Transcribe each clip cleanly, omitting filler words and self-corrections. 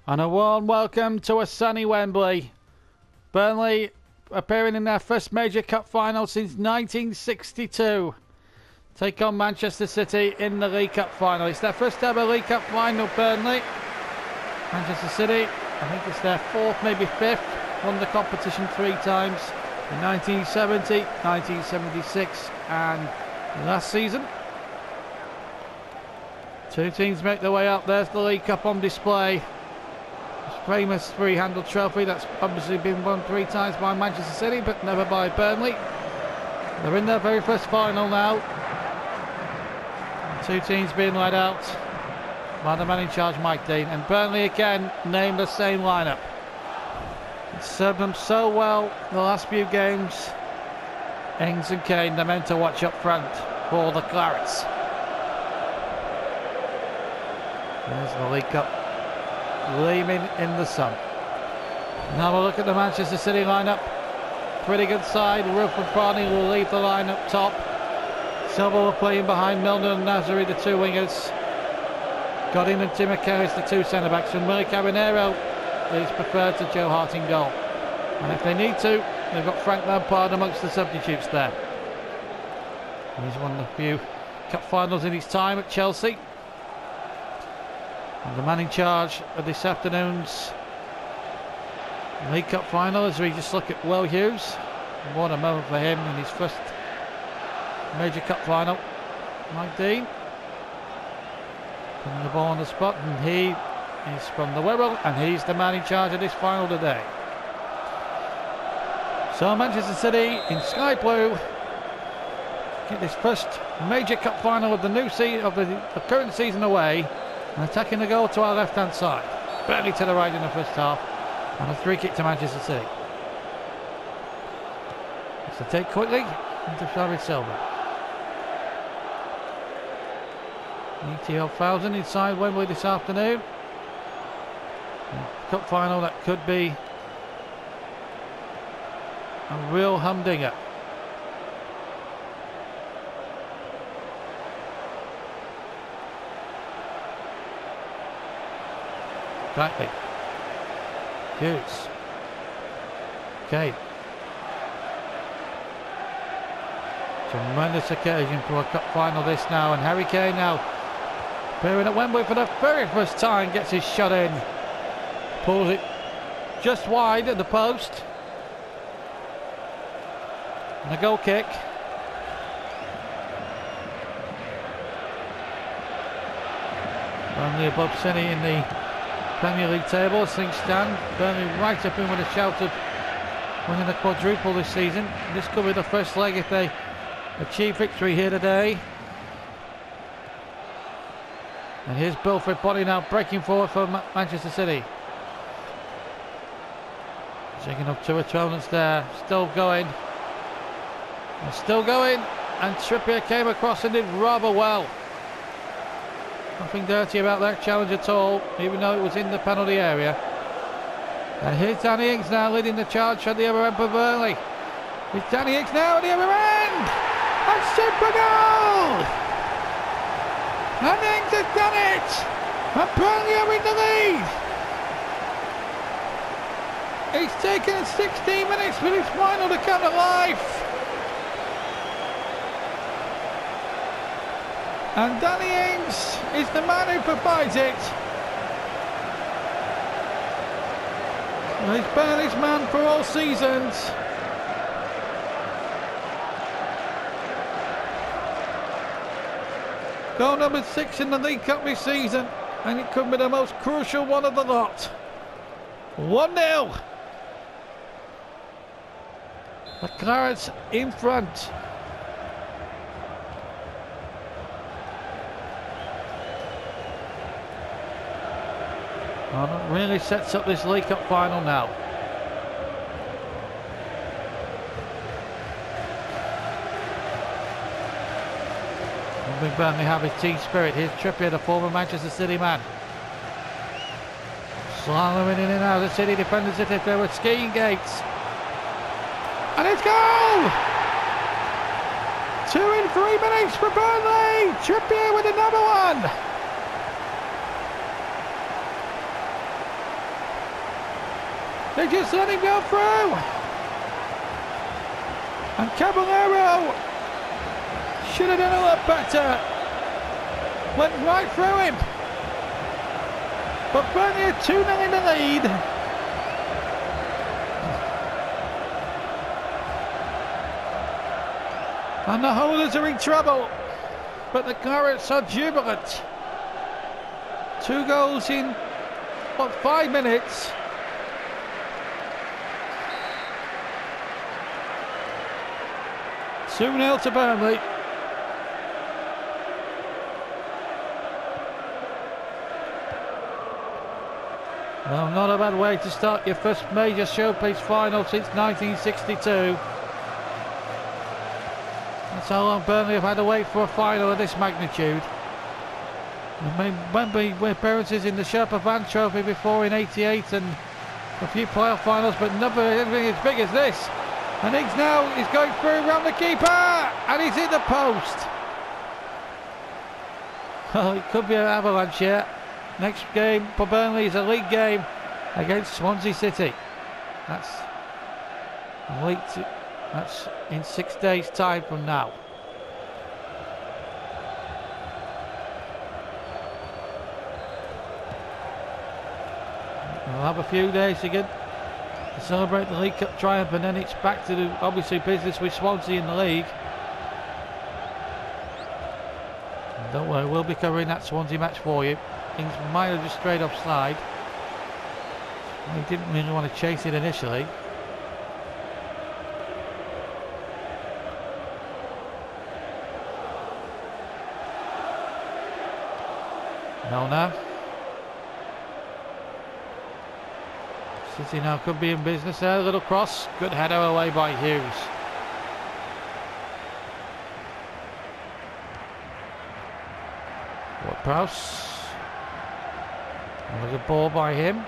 And a warm welcome to a sunny Wembley. Burnley appearing in their first major cup final since 1962. Take on Manchester City in the League Cup final. It's their first ever League Cup final, Burnley. Manchester City, I think it's their fourth, maybe fifth. Won the competition 3 times in 1970, 1976 and last season. 2 teams make their way up. There's the League Cup on display. Famous 3-handled trophy that's obviously been won 3 times by Manchester City but never by Burnley. They're in their very first final now. 2 teams being led out by the man in charge, Mike Dean, and Burnley again named the same lineup. It's served them so well the last few games. Ings and Kane, they're meant to watch up front for the Clarets. There's the League Cup gleaming in the sun. Now we'll look at the Manchester City lineup. Pretty good side. Roof and Barney will leave the line up top. Silva will playing behind Milner and Nazari, the 2 wingers. Godin and Tim Harris, the 2 centre-backs. And Willie Cabinero is preferred to Joe Hart in goal. And if they need to, they've got Frank Lampard amongst the substitutes there. He's won a few cup finals in his time at Chelsea. And the man in charge of this afternoon's League Cup final, as we just look at Will Hughes. What a moment for him in his first major cup final. Mike Dean putting the ball on the spot, and he is from the Wirral, and he's the man in charge of this final today. So Manchester City in sky blue get this first major cup final of the new season, of the current season away. And attacking the goal to our left hand side. Burnley to the right in the first half. And a 3 kick to Manchester City. It's a take quickly into David Silva. 80,000 inside Wembley this afternoon. A cup final that could be a real humdinger. Tightly. Hughes. Kane. Tremendous occasion for a cup final this now, and Harry Kane now appearing at Wembley for the very first time, gets his shot in. Pulls it just wide at the post. And a goal kick. Only above City in the Premier League table as things stand. Burnley right up in with a shout of winning a quadruple this season. This could be the first leg if they achieve victory here today. And here's Bilford Body now breaking forward for Manchester City. Taking up 2 opponents there. Still going. And still going. And Trippier came across and did rather well. Nothing dirty about that challenge at all, even though it was in the penalty area. And here's Danny Ings now leading the charge at the other end for Burnley. It's Danny Ings now at the other end! And super goal! And Ings has done it! And Burnley are in the lead! It's taken 16 minutes for this final to come to life! And Danny Ings is the man who provides it. He's Burnley's man for all seasons. Goal number 6 in the League Cup this season, and it could be the most crucial one of the lot. 1-0. The Clarets in front. Well, that really sets up this League Cup final now. Big Burnley have his team spirit. Here's Trippier, the former Manchester City man. Slaloming in and out. The City defenders as if they were skiing gates. And it's goal! 2 in 3 minutes for Burnley. Trippier with another one. They just let him go through. And Caballero should have done a lot better. Went right through him. But Burnley are 2-0 in the lead. And the holders are in trouble. But the Clarets are jubilant. 2 goals in, what, 5 minutes? Two-0 to Burnley. Well, not a bad way to start your first major showpiece final since 1962. That's how long Burnley have had to wait for a final of this magnitude. Wembley appearances in the Sherpa Van Trophy before in '88 and a few playoff finals, but never anything as big as this. And Ings now is going through around the keeper, and he's hit the post. Well, it could be an avalanche here. Next game for Burnley is a league game against Swansea City. That's in 6 days' time from now. We'll have a few days to celebrate the League Cup triumph, and then it's back to obviously business with Swansea in the league. And don't worry, we'll be covering that Swansea match for you. Things might have just strayed offside. He didn't really want to chase it initially. No. City now could be in business there. A little cross. Good header away by Hughes. Ward-Prowse. Another ball by him.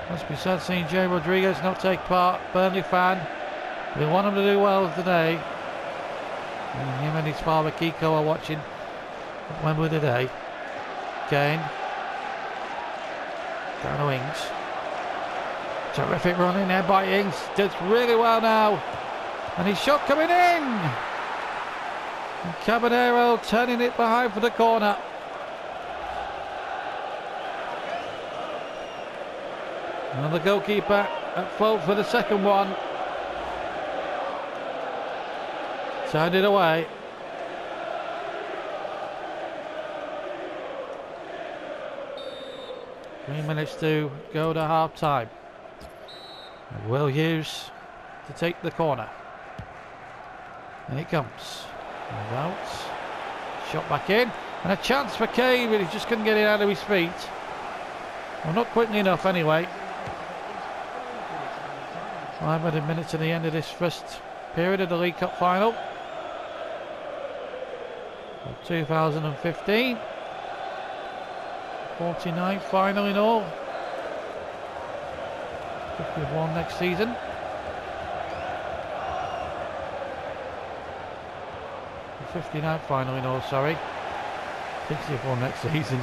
Must be sad seeing Jay Rodriguez not take part. Burnley fan. We want him to do well today. And him and his father Kiko are watching at Wembley today. Kane. Down to Ings. Terrific run in there by Ings. Does really well now. And his shot coming in. And Caballero turning it behind for the corner. And the goalkeeper at fault for the second one. Turned it away. Three minutes to go to half time. And Will Hughes to take the corner. And it comes. And out. Shot back in. And a chance for Kane, but he just couldn't get it out of his feet. Well, not quickly enough anyway. 500 minutes to the end of this first period of the League Cup final. 2015. 49th final in all. 51 next season. The 59th final in all, sorry. 64 next season.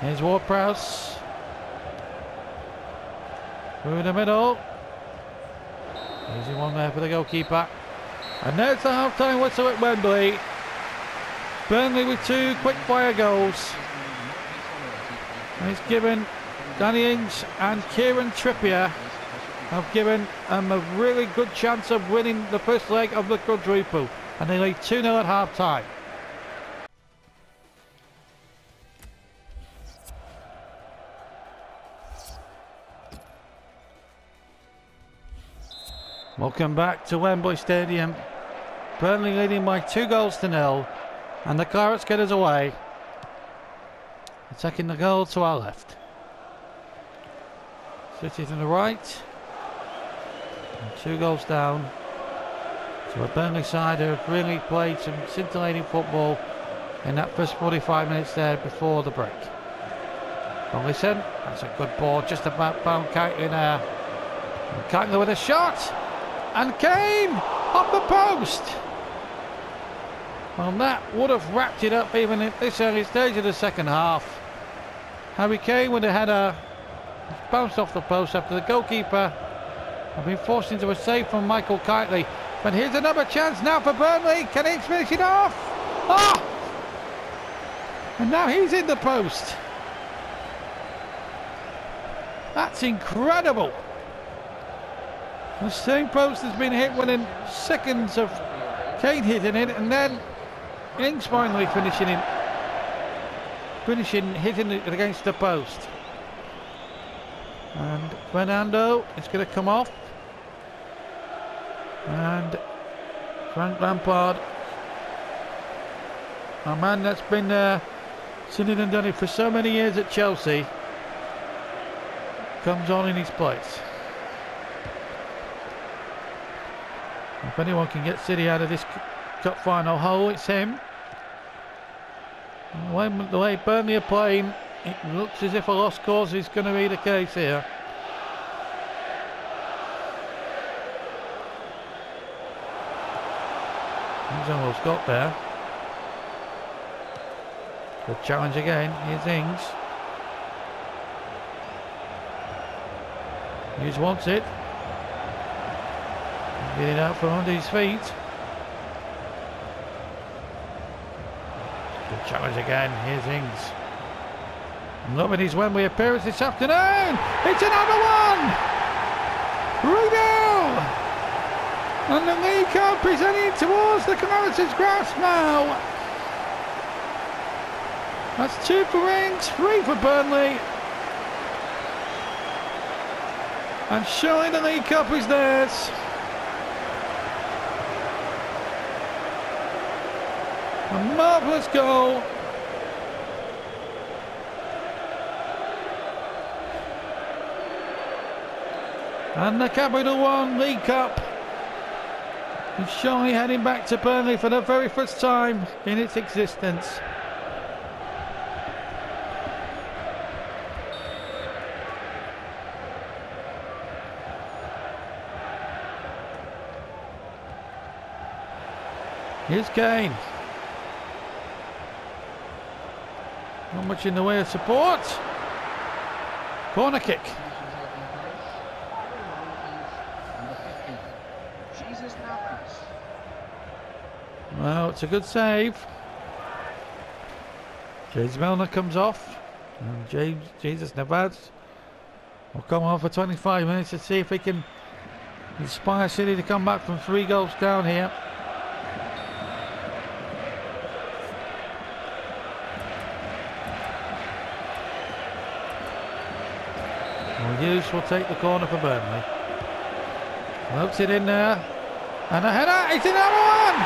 Here's Ward-Prowse. Through the middle. Easy one there for the goalkeeper. And there's the half-time whistle at Wembley. Burnley with 2 quick-fire goals. And it's given Danny Ings and Kieran Trippier have given them a really good chance of winning the first leg of the quadruple. And they lead 2-0 at half-time. Welcome back to Wembley Stadium. Burnley leading by 2-0, and the Clarets get us away. Attacking the goal to our left. City to the right. And 2 goals down to a Burnley side who have really played some scintillating football in that first 45 minutes there before the break. Listen, that's a good ball, just about found Keightley there. And Keightley with a shot. And Kane off the post. Well, that would have wrapped it up even at this early stage of the second half. Harry Kane with a header. Bounced off the post after the goalkeeper had been forced into a save from Michael Kitely. But here's another chance now for Burnley. Can he finish it off? Oh! And now he's in the post. That's incredible. The same post has been hit within seconds of Kane hitting it, and then Ings finally hitting it against the post. And Fernando is going to come off. And Frank Lampard, a man that's been seen it and done it for so many years at Chelsea, comes on in his place. If anyone can get City out of this cup final hole, it's him. The way Burnley are playing, it looks as if a lost cause is going to be the case here. He's almost got there. Good challenge again. Here's Ings. He wants it. Get it out from under his feet. Good challenge again. Here's Ings. Loving his Wembley appearance this afternoon. It's another one. 3-0. And the League Cup is heading towards the commentator's grasp now. That's 2 for Ings, 3 for Burnley. And surely the League Cup is theirs. A marvellous goal. And the Capital One League Cup is surely heading back to Burnley for the very first time in its existence. Here's Kane. Not much in the way of support. Corner kick. Well, it's a good save. James Milner comes off. And Jesus Navas will come on for 25 minutes to see if he can inspire City to come back from 3 goals down here. Hughes will take the corner for Burnley. Looks it in there. And a header. It's another one.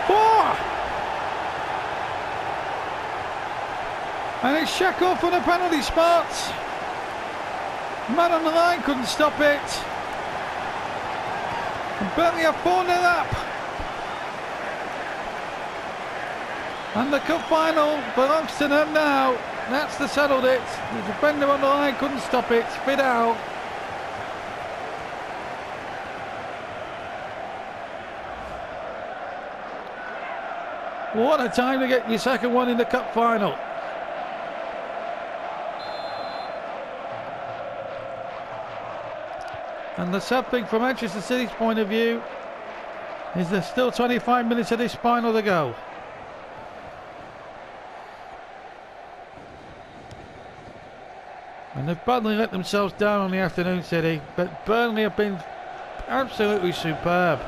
4. And it's Shackle for the penalty spot. Man on the line couldn't stop it. And Burnley are 4-0 up. And the cup final belongs to them now. That's the settled it. The defender on the line couldn't stop it. Spit out. What a time to get your second one in the cup final. And the sad thing from Manchester City's point of view is there's still 25 minutes of this final to go. And they've badly let themselves down on the afternoon, City, but Burnley have been absolutely superb.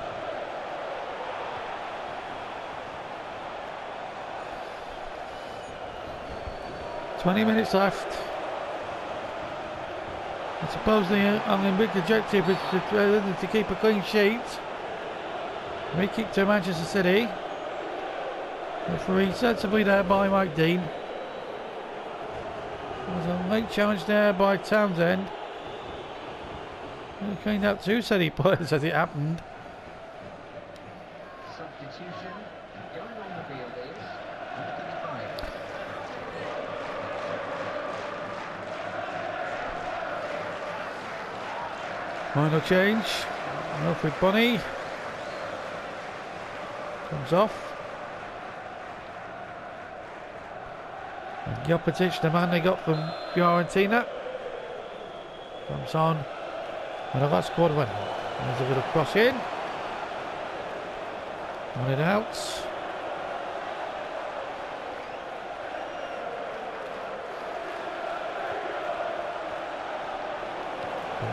"20 minutes left. I suppose the Olympic objective is to keep a clean sheet. Free kick to Manchester City. Referee sensibly there by Mike Dean. There's a late challenge there by Townsend. He cleaned out 2 City players as it happened. Substitution going on the field is number 35. Final change. Wilfried Bony comes off. Jovetic, the man they got from Fiorentina, comes on and the last quarter went. There's a little cross in, on it out.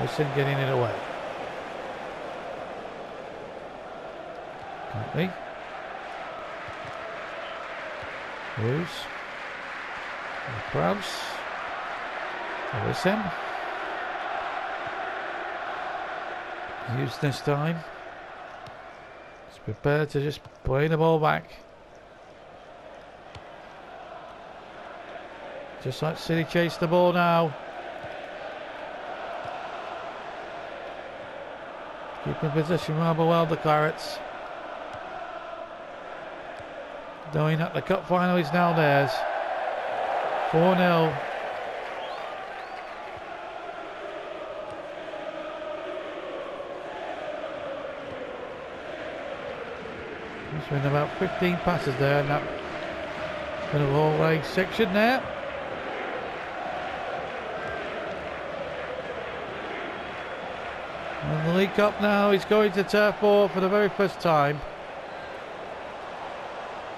Listen, getting it away. Can't be. Hughes. Krabs. Listen. Hughes this time. He's prepared to just play the ball back. Just like City chase the ball now. Keeping possession rather well, the Clarets. Knowing that the cup final is now theirs. 4-0. He's been about 15 passes there in that bit of all leg section there. And the League Cup now is going to Turf Moor for the very first time.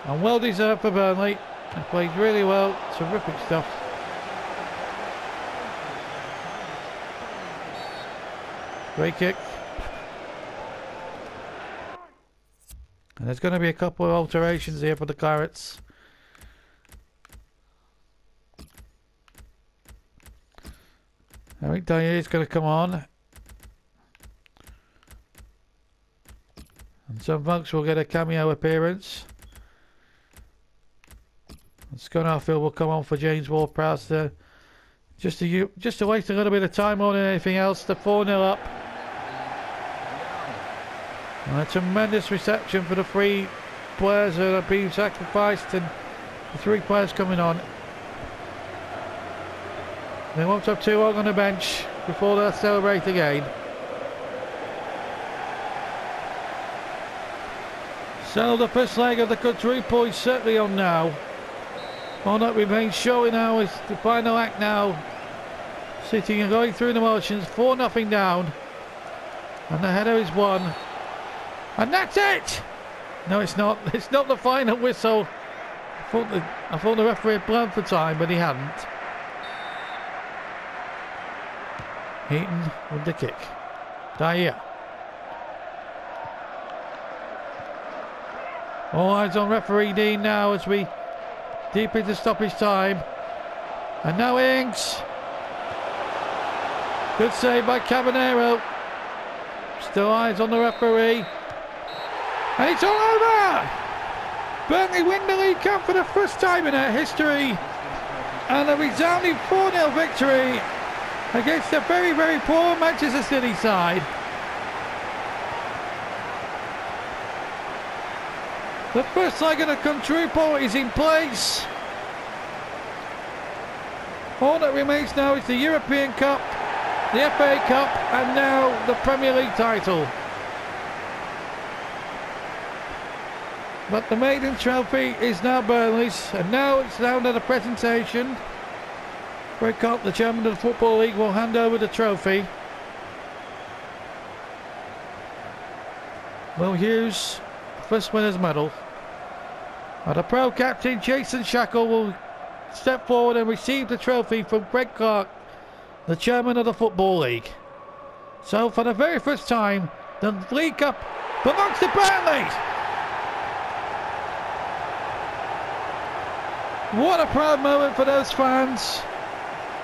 And well deserved for Burnley. They played really well. Terrific stuff. Great kick. And there's going to be a couple of alterations here for the Clarets. Eric Dyer is going to come on. And some folks will get a cameo appearance. And Scott Arfield will come on for James Ward-Prowse there. Just to waste a little bit of time more than anything else. The 4-0 up. And a tremendous reception for the 3 players that have been sacrificed, and the 3 players coming on. They won't have too long on the bench before they'll celebrate again. So the first leg of the quadruple is certainly on now. All that remains showing now is the final act now. City and going through the motions, 4-0 down. And the header is won. And that's it! No, it's not. It's not the final whistle. I thought the referee had blown for time, but he hadn't. Heaton with the kick. Dyer. All eyes on referee Dean now as we deep into stoppage time. And now Ings. Good save by Caballero. Still eyes on the referee. And it's all over! Burnley win the League Cup for the first time in their history. And a resounding 4-0 victory against a very, very poor Manchester City side. The first leg of the quadruple is in place. All that remains now is the European Cup, the FA Cup, and now the Premier League title. But the maiden trophy is now Burnley's, and now it's down to the presentation. Greg Kopp, the chairman of the Football League, will hand over the trophy. Will Hughes, first winner's medal. And the pro captain Jason Shackle will step forward and receive the trophy from Greg Clark, the chairman of the Football League. So for the very first time, the League Cup belongs to Burnley. What a proud moment for those fans.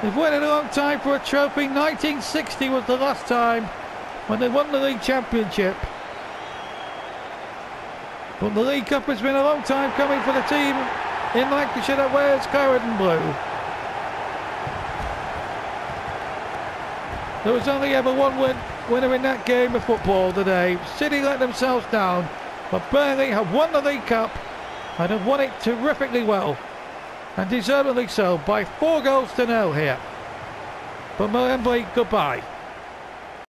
They've waited a long time for a trophy. 1960 was the last time when they won the league championship. But the League Cup has been a long time coming for the team in Lancashire that wears claret and blue. There was only ever one winner in that game of football today. City let themselves down, but Burnley have won the League Cup and have won it terrifically well. And deservedly so, by 4 goals to 0 here. But Wembley, goodbye.